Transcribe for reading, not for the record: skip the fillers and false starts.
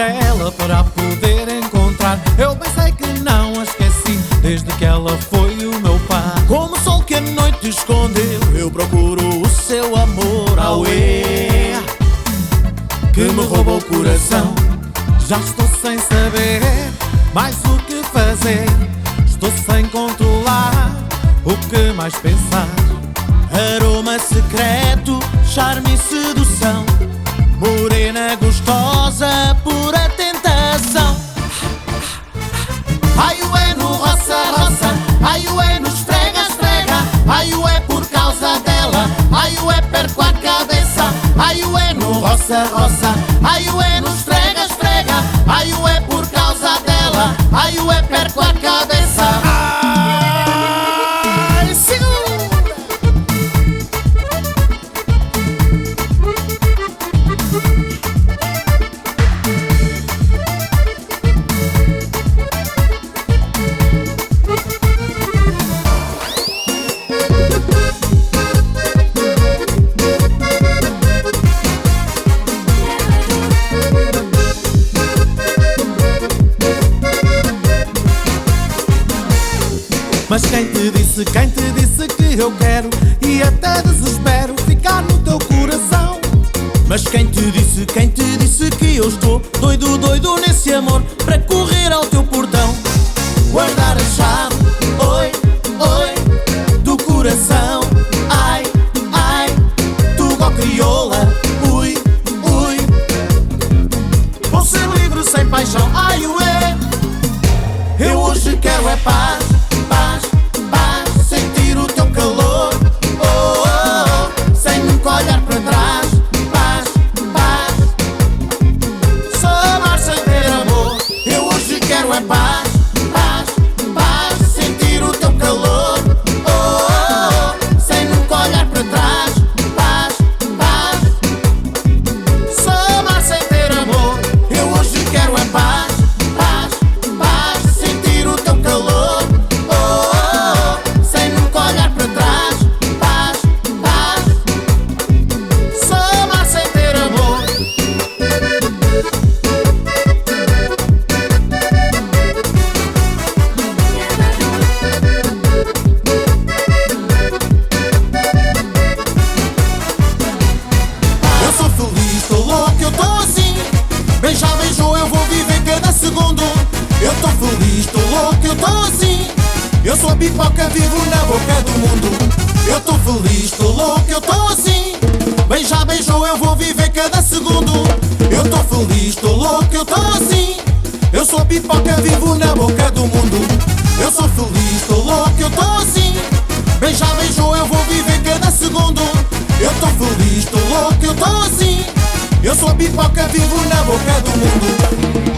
ela para a poder encontrar. Eu bem sei que não a esqueci, desde que ela foi o meu par. Como o sol que a noite escondeu, eu procuro o seu amor. Auê, que me roubou o coração. Já estou sem saber mais o que fazer. Estou sem controlar o que mais pensar. Aroma secreto, charme e sedução. Morena gostosa, pura tentação. Ai ué no roça, roça. Ai ué no esfrega, esfrega. Ai ué por causa dela. Ai ué perco a cabeça. Ai ué no roça, roça. Ai ué no esfrega, esfrega. Ai ué por causa dela. Ai ué perco a cabeça. Ai, segura! Mas quem te disse que eu quero e até desespero ficar no teu coração? Mas quem te disse que eu estou doido, doido nesse amor para correr ao teu portão? Guardar a chave, oi, oi, do coração. Ai, ai, tu ó crioula, ui, ui. Vou ser livre sem paixão, ai, ué. Eu hoje quero é paz. Paz, paz, sentir o teu calor, oh, oh, oh, sem nunca olhar para trás. Paz, paz, só amar sem ter amor. Eu hoje quero é paz, paz, paz, sentir o teu calor, oh, oh, oh, sem nunca olhar para trás. Paz, paz, só amar sem ter amor. Eu hoje quero é paz, paz, paz, sentir o teu calor. Já beijou, eu vou viver cada segundo. Eu tô feliz, tô louco, eu tô assim. Eu sou pipoca, vivo na boca do mundo. Eu tô feliz, tô louco, eu tô assim. Bem já beijou, eu vou viver cada segundo. Eu tô feliz, tô louco, eu tô assim. Eu sou pipoca, vivo na boca do mundo. Eu sou feliz, tô louco, eu tô assim. Bem já beijou, eu vou viver cada segundo. Eu tô feliz, tô louco, eu tô assim. Eu sou pipoca, vivo na boca do mundo.